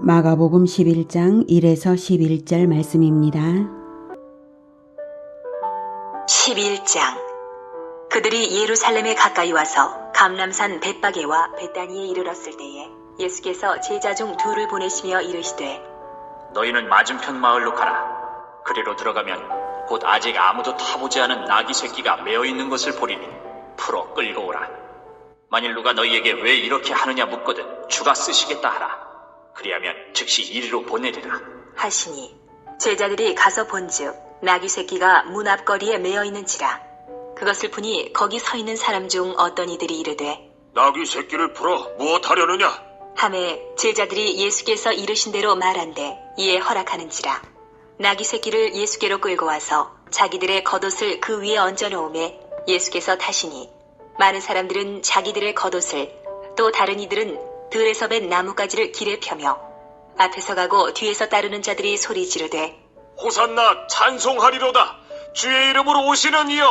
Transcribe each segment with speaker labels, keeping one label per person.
Speaker 1: 마가복음 11장 1에서 11절 말씀입니다.
Speaker 2: 11장. 그들이 예루살렘에 가까이 와서 감람산 벳바게와 베다니에 이르렀을 때에 예수께서 제자 중 둘을 보내시며 이르시되
Speaker 3: 너희는 맞은편 마을로 가라. 그리로 들어가면 곧 아직 아무도 타보지 않은 나귀 새끼가 메어 있는 것을 보리니 풀어 끌고 오라. 만일 누가 너희에게 왜 이렇게 하느냐 묻거든 주가 쓰시겠다 하라. 그리하면 즉시 이리로 보내리라
Speaker 2: 하시니 제자들이 가서 본즉 나귀 새끼가 문 앞거리에 메어 있는지라. 그것을 보니 거기 서 있는 사람 중 어떤 이들이 이르되
Speaker 4: 나귀 새끼를 풀어 무엇하려느냐?
Speaker 2: 하매 제자들이 예수께서 이르신 대로 말한대 이에 허락하는지라. 나귀 새끼를 예수께로 끌고 와서 자기들의 겉옷을 그 위에 얹어 놓음에 예수께서 타시니 많은 사람들은 자기들의 겉옷을 또 다른 이들은 들에서 벤 나뭇가지를 길에 펴며 앞에서 가고 뒤에서 따르는 자들이 소리 지르되
Speaker 4: 호산나 찬송하리로다. 주의 이름으로 오시는 이여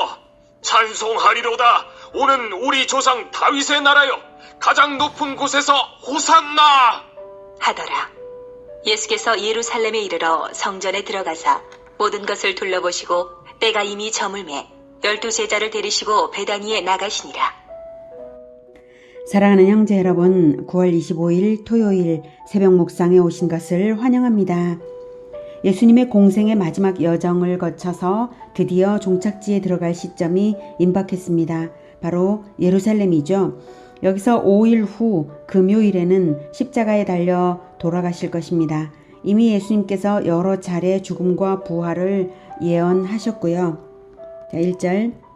Speaker 4: 찬송하리로다. 오는 우리 조상 다윗의 나라여 가장 높은 곳에서 호산나
Speaker 2: 하더라. 예수께서 예루살렘에 이르러 성전에 들어가사 모든 것을 둘러보시고 때가 이미 저물매 12 제자를 데리시고 베다니에 나가시니라.
Speaker 1: 사랑하는 형제 여러분, 9월 25일 토요일 새벽 묵상에 오신 것을 환영합니다. 예수님의 공생의 마지막 여정을 거쳐서 드디어 종착지에 들어갈 시점이 임박했습니다. 바로 예루살렘이죠. 여기서 5일 후 금요일에는 십자가에 달려 돌아가실 것입니다. 이미 예수님께서 여러 차례 죽음과 부활을 예언하셨고요. 자, 1절.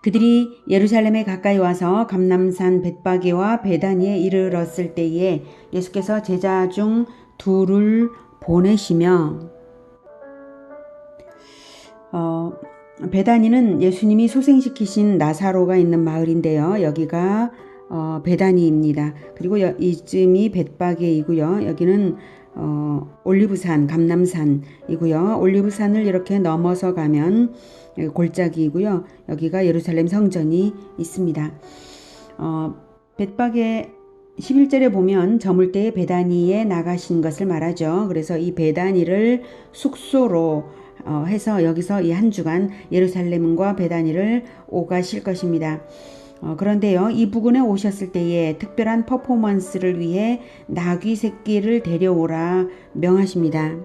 Speaker 1: 그들이 예루살렘에 가까이 와서 감람산 벳바게와 베다니에 이르렀을 때에 예수께서 제자 중 둘을 보내시며 베다니는 예수님이 소생시키신 나사로가 있는 마을인데요. 여기가 베다니입니다. 그리고 이쯤이 벳바게이고요. 여기는 올리브산, 감람산이고요. 올리브산을 이렇게 넘어서 가면 골짜기이고요. 여기가 예루살렘 성전이 있습니다. 벳바게 11절에 보면 저물 때에 베다니에 나가신 것을 말하죠. 그래서 이 베다니를 숙소로 해서 여기서 이 한 주간 예루살렘과 베다니를 오가실 것입니다. 그런데요, 이 부근에 오셨을 때에 특별한 퍼포먼스를 위해 나귀 새끼를 데려오라 명하십니다.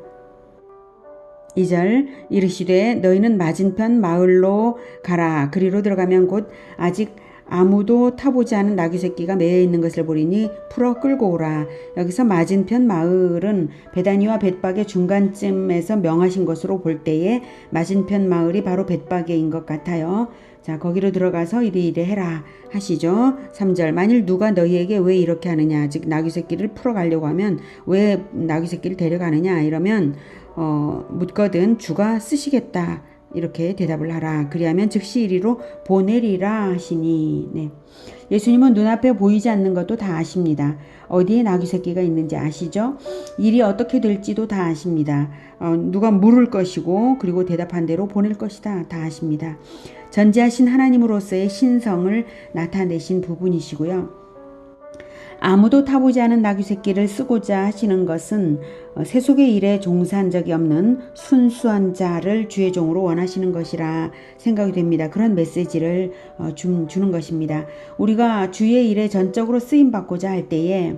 Speaker 1: 2절. 이르시되 너희는 맞은편 마을로 가라. 그리로 들어가면 곧 아직 아무도 타보지 않은 나귀 새끼가 매여 있는 것을 보리니 풀어 끌고 오라. 여기서 맞은편 마을은 베다니와 벳바게 중간쯤에서 명하신 것으로 볼 때에 맞은편 마을이 바로 벳바게인 것 같아요. 자, 거기로 들어가서 이리이리 해라 하시죠. 3절. 만일 누가 너희에게 왜 이렇게 하느냐, 즉 나귀 새끼를 풀어 가려고 하면 왜 나귀 새끼를 데려가느냐 이러면 묻거든 주가 쓰시겠다 이렇게 대답을 하라. 그리하면 즉시 이리로 보내리라 하시니. 네. 예수님은 눈앞에 보이지 않는 것도 다 아십니다. 어디에 나귀 새끼가 있는지 아시죠? 일이 어떻게 될지도 다 아십니다. 누가 물을 것이고 그리고 대답한 대로 보낼 것이다 다 아십니다. 전지하신 하나님으로서의 신성을 나타내신 부분이시고요. 아무도 타보지 않은 나귀 새끼를 쓰고자 하시는 것은 세속의 일에 종사한 적이 없는 순수한 자를 주의 종으로 원하시는 것이라 생각이 됩니다. 그런 메시지를 주는 것입니다. 우리가 주의 일에 전적으로 쓰임받고자 할 때에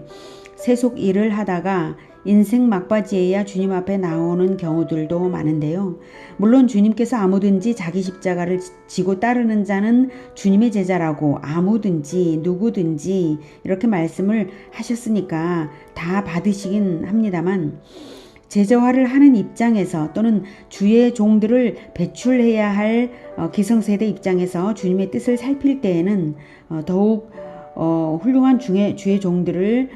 Speaker 1: 세속 일을 하다가 인생 막바지에야 주님 앞에 나오는 경우들도 많은데요. 물론 주님께서 아무든지 자기 십자가를 지고 따르는 자는 주님의 제자라고 아무든지 누구든지 이렇게 말씀을 하셨으니까 다 받으시긴 합니다만 제자화를 하는 입장에서 또는 주의 종들을 배출해야 할 기성세대 입장에서 주님의 뜻을 살필 때에는 더욱 훌륭한 주의 종들을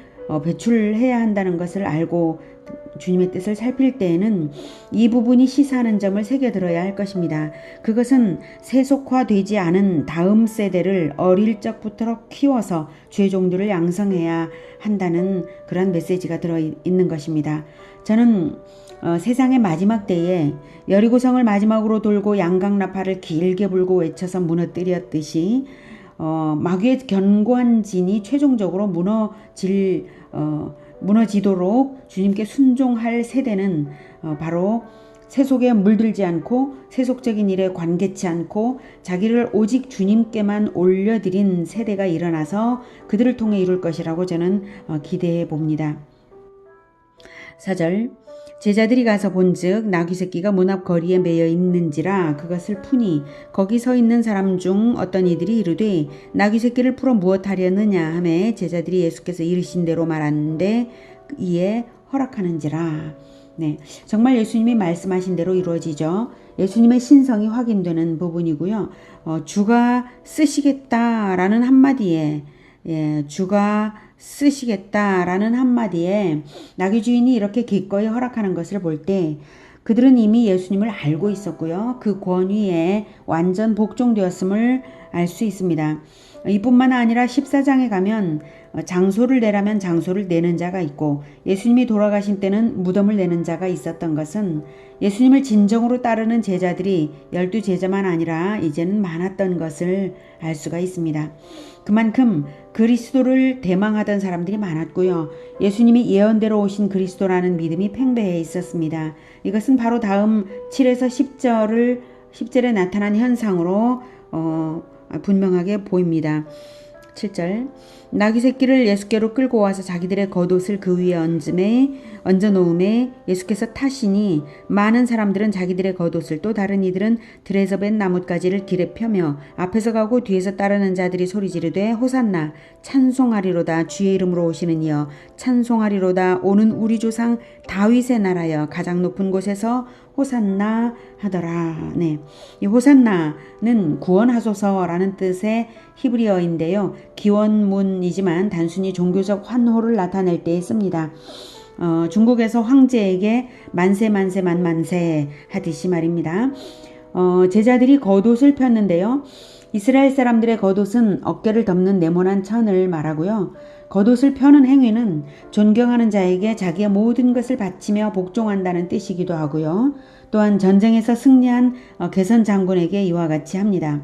Speaker 1: 배출해야 한다는 것을 알고 주님의 뜻을 살필 때에는 이 부분이 시사하는 점을 새겨들어야 할 것입니다. 그것은 세속화되지 않은 다음 세대를 어릴 적부터 키워서 주의 종들을 양성해야 한다는 그런 메시지가 들어있는 것입니다. 저는 세상의 마지막 때에 여리고성을 마지막으로 돌고 양강나팔을 길게 불고 외쳐서 무너뜨렸듯이 마귀의 견고한 진이 최종적으로 무너지도록 주님께 순종할 세대는 바로 세속에 물들지 않고 세속적인 일에 관계치 않고 자기를 오직 주님께만 올려드린 세대가 일어나서 그들을 통해 이룰 것이라고 저는 기대해 봅니다. 4절 제자들이 가서 본즉 나귀 새끼가 문 앞 거리에 매여 있는지라 그것을 푸니 거기 서 있는 사람 중 어떤 이들이 이르되 나귀 새끼를 풀어 무엇하려느냐 하매 제자들이 예수께서 이르신 대로 말하는데 이에 허락하는지라. 네, 정말 예수님이 말씀하신 대로 이루어지죠. 예수님의 신성이 확인되는 부분이고요. 주가 쓰시겠다라는 한마디에 주가 쓰시겠다라는 한마디에 나귀 주인이 이렇게 기꺼이 허락하는 것을 볼 때 그들은 이미 예수님을 알고 있었고요. 그 권위에 완전 복종되었음을 알 수 있습니다. 이뿐만 아니라 14장에 가면 장소를 내라면 장소를 내는 자가 있고 예수님이 돌아가신 때는 무덤을 내는 자가 있었던 것은 예수님을 진정으로 따르는 제자들이 12제자만 아니라 이제는 많았던 것을 알 수가 있습니다. 그만큼 그리스도를 대망하던 사람들이 많았고요. 예수님이 예언대로 오신 그리스도라는 믿음이 팽배해 있었습니다. 이것은 바로 다음 7에서 10절에 나타난 현상으로 분명하게 보입니다. 7절 나귀 새끼를 예수께로 끌고 와서 자기들의 겉옷을 그 위에 얹어 놓음에 예수께서 타시니 많은 사람들은 자기들의 겉옷을 또 다른 이들은 들에서 벤 나뭇가지를 길에 펴며 앞에서 가고 뒤에서 따르는 자들이 소리 지르되 호산나 찬송하리로다 주의 이름으로 오시는 이여 찬송하리로다 오는 우리 조상 다윗의 나라여 가장 높은 곳에서 호산나 하더라. 네, 이 호산나는 구원하소서라는 뜻의 히브리어인데요. 기원문이지만 단순히 종교적 환호를 나타낼 때 씁니다. 중국에서 황제에게 만세 만세 만만세 하듯이 말입니다. 제자들이 겉옷을 폈는데요. 이스라엘 사람들의 겉옷은 어깨를 덮는 네모난 천을 말하고요. 겉옷을 펴는 행위는 존경하는 자에게 자기의 모든 것을 바치며 복종한다는 뜻이기도 하고요. 또한 전쟁에서 승리한 개선 장군에게 이와 같이 합니다.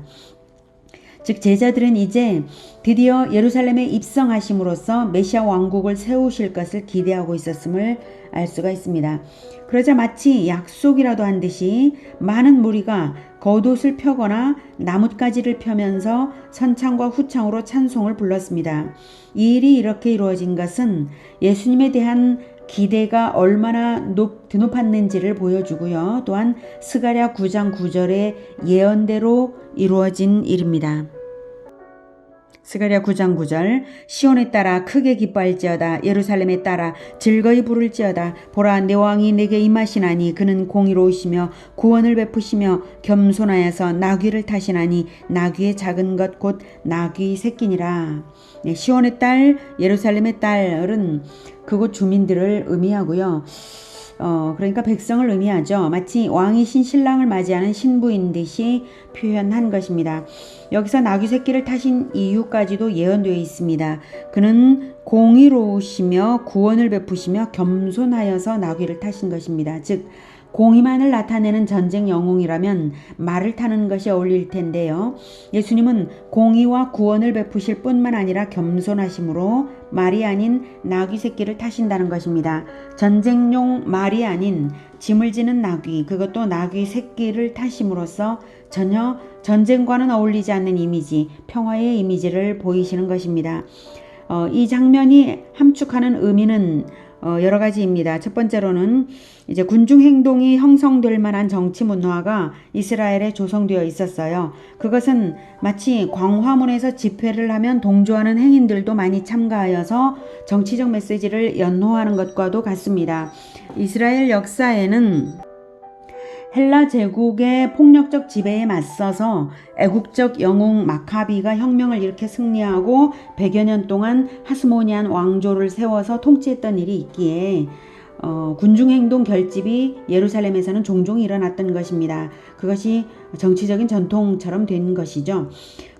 Speaker 1: 즉 제자들은 이제 드디어 예루살렘에 입성하심으로써 메시아 왕국을 세우실 것을 기대하고 있었음을 알 수가 있습니다. 그러자 마치 약속이라도 한 듯이 많은 무리가 겉옷을 펴거나 나뭇가지를 펴면서 선창과 후창으로 찬송을 불렀습니다. 이 일이 이렇게 이루어진 것은 예수님에 대한 기대가 얼마나 드높았는지를 보여주고요. 또한 스가랴 9장 9절의 예언대로 이루어진 일입니다. 스가랴 9장 9절 시온에 따라 크게 기뻐할지어다 예루살렘에 따라 즐거이 부를지어다 보라 내 왕이 내게 임하시나니 그는 공의로우시며 구원을 베푸시며 겸손하여서 나귀를 타시나니 나귀의 작은 것 곧 나귀 새끼니라. 네, 시온의 딸 예루살렘의 딸은 그곳 주민들을 의미하고요. 그러니까 백성을 의미하죠. 마치 왕이신 신랑을 맞이하는 신부인 듯이 표현한 것입니다. 여기서 나귀 새끼를 타신 이유까지도 예언되어 있습니다. 그는 공의로우시며 구원을 베푸시며 겸손하여서 나귀를 타신 것입니다. 즉 공의만을 나타내는 전쟁 영웅이라면 말을 타는 것이 어울릴 텐데요. 예수님은 공의와 구원을 베푸실 뿐만 아니라 겸손하심으로 말이 아닌 나귀 새끼를 타신다는 것입니다. 전쟁용 말이 아닌 짐을 지는 나귀, 그것도 나귀 새끼를 타심으로써 전혀 전쟁과는 어울리지 않는 이미지, 평화의 이미지를 보이시는 것입니다. 이 장면이 함축하는 의미는 여러 가지입니다. 첫 번째로는 이제 군중 행동이 형성될 만한 정치 문화가 이스라엘에 조성되어 있었어요. 그것은 마치 광화문에서 집회를 하면 동조하는 행인들도 많이 참가하여서 정치적 메시지를 연호하는 것과도 같습니다. 이스라엘 역사에는 헬라 제국의 폭력적 지배에 맞서서 애국적 영웅 마카비가 혁명을 일으켜 승리하고 100여 년 동안 하스모니안 왕조를 세워서 통치했던 일이 있기에 군중행동 결집이 예루살렘에서는 종종 일어났던 것입니다. 그것이 정치적인 전통처럼 된 것이죠.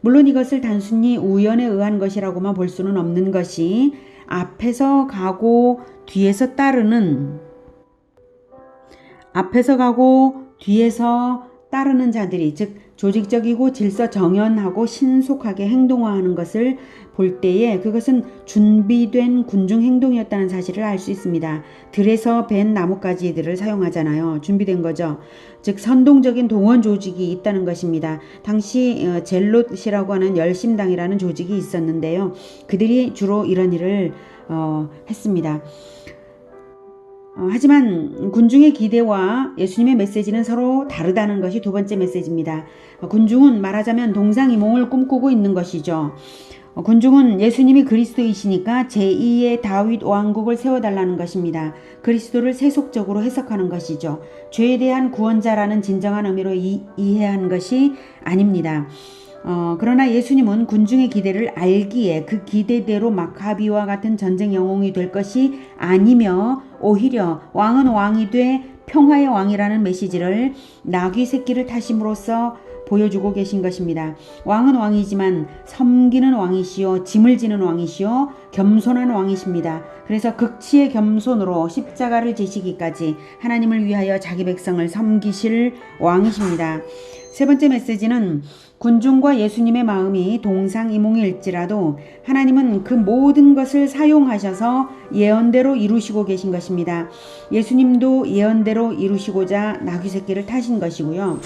Speaker 1: 물론 이것을 단순히 우연에 의한 것이라고만 볼 수는 없는 것이 앞에서 가고 뒤에서 따르는 자들이 즉 조직적이고 질서 정연하고 신속하게 행동화하는 것을 볼 때에 그것은 준비된 군중 행동이었다는 사실을 알 수 있습니다. 들에서 벤 나뭇가지들을 사용하잖아요. 준비된 거죠. 즉 선동적인 동원 조직이 있다는 것입니다. 당시 젤롯이라고 하는 열심당이라는 조직이 있었는데요. 그들이 주로 이런 일을 했습니다. 하지만 군중의 기대와 예수님의 메시지는 서로 다르다는 것이 두 번째 메시지입니다. 군중은 말하자면 동상이몽을 꿈꾸고 있는 것이죠. 군중은 예수님이 그리스도이시니까 제2의 다윗 왕국을 세워달라는 것입니다. 그리스도를 세속적으로 해석하는 것이죠. 죄에 대한 구원자라는 진정한 의미로 이해한 것이 아닙니다. 그러나 예수님은 군중의 기대를 알기에 그 기대대로 마카비와 같은 전쟁 영웅이 될 것이 아니며 오히려 왕은 왕이 돼 평화의 왕이라는 메시지를 나귀 새끼를 타심으로써 보여주고 계신 것입니다. 왕은 왕이지만 섬기는 왕이시요 짐을 지는 왕이시요 겸손한 왕이십니다. 그래서 극치의 겸손으로 십자가를 지시기까지 하나님을 위하여 자기 백성을 섬기실 왕이십니다. 세 번째 메시지는 군중과 예수님의 마음이 동상이몽일지라도 하나님은 그 모든 것을 사용하셔서 예언대로 이루시고 계신 것입니다. 예수님도 예언대로 이루시고자 나귀 새끼를 타신 것이고요.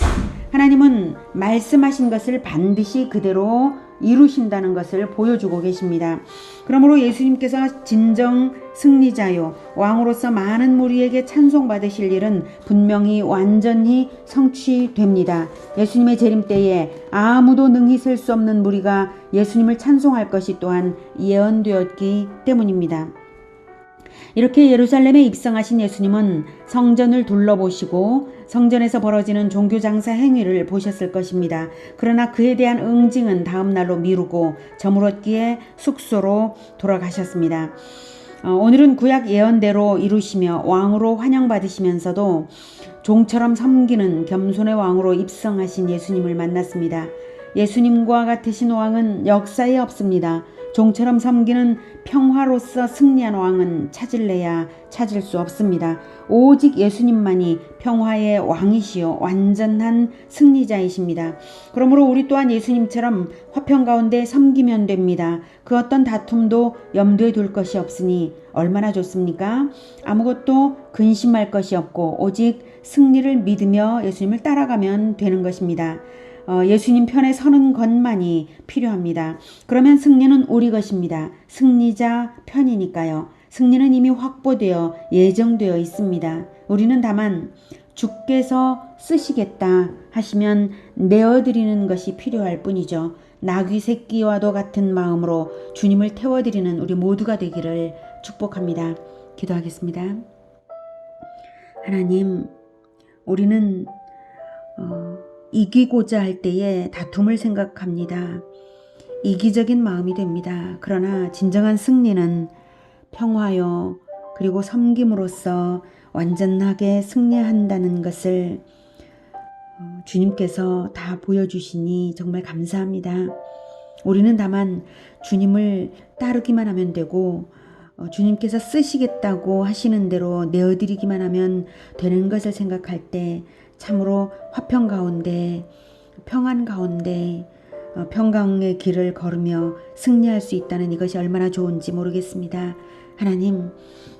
Speaker 1: 하나님은 말씀하신 것을 반드시 그대로 이루신다는 것을 보여주고 계십니다. 그러므로 예수님께서 진정 승리자요 왕으로서 많은 무리에게 찬송받으실 일은 분명히 완전히 성취됩니다. 예수님의 재림 때에 아무도 능히 셀 수 없는 무리가 예수님을 찬송할 것이 또한 예언되었기 때문입니다. 이렇게 예루살렘에 입성하신 예수님은 성전을 둘러보시고 성전에서 벌어지는 종교장사 행위를 보셨을 것입니다. 그러나 그에 대한 응징은 다음 날로 미루고 저물었기에 숙소로 돌아가셨습니다. 오늘은 구약 예언대로 이루시며 왕으로 환영받으시면서도 종처럼 섬기는 겸손의 왕으로 입성하신 예수님을 만났습니다. 예수님과 같으신 왕은 역사에 없습니다. 종처럼 섬기는 평화로서 승리한 왕은 찾을래야 찾을 수 없습니다. 오직 예수님만이 평화의 왕이시요 완전한 승리자이십니다. 그러므로 우리 또한 예수님처럼 화평 가운데 섬기면 됩니다. 그 어떤 다툼도 염두에 둘 것이 없으니 얼마나 좋습니까? 아무것도 근심할 것이 없고 오직 승리를 믿으며 예수님을 따라가면 되는 것입니다. 예수님 편에 서는 것만이 필요합니다. 그러면 승리는 우리 것입니다. 승리자 편이니까요. 승리는 이미 확보되어 예정되어 있습니다. 우리는 다만 주께서 쓰시겠다 하시면 내어드리는 것이 필요할 뿐이죠. 나귀 새끼와도 같은 마음으로 주님을 태워드리는 우리 모두가 되기를 축복합니다. 기도하겠습니다. 하나님, 우리는 이기고자 할 때에 다툼을 생각합니다. 이기적인 마음이 됩니다. 그러나 진정한 승리는 평화요 그리고 섬김으로써 완전하게 승리한다는 것을 주님께서 다 보여주시니 정말 감사합니다. 우리는 다만 주님을 따르기만 하면 되고 주님께서 쓰시겠다고 하시는 대로 내어드리기만 하면 되는 것을 생각할 때 참으로 화평 가운데 평안 가운데 평강의 길을 걸으며 승리할 수 있다는 이것이 얼마나 좋은지 모르겠습니다. 하나님,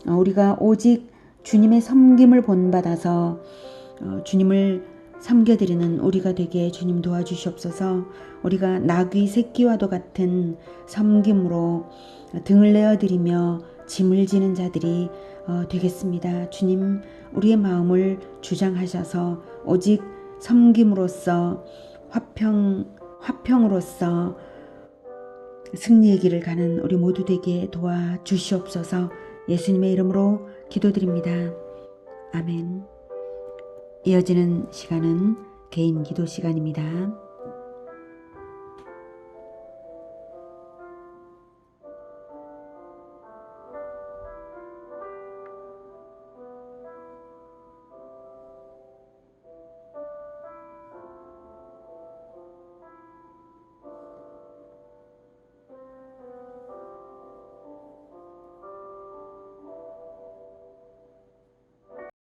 Speaker 1: 우리가 오직 주님의 섬김을 본받아서 주님을 섬겨드리는 우리가 되게 주님 도와주시옵소서. 우리가 나귀 새끼와도 같은 섬김으로 등을 내어드리며 짐을 지는 자들이 되겠습니다. 주님, 우리의 마음을 주장하셔서 오직 섬김으로써 화평으로써 승리의 길을 가는 우리 모두 되게 도와주시옵소서. 예수님의 이름으로 기도드립니다. 아멘. 이어지는 시간은 개인 기도 시간입니다.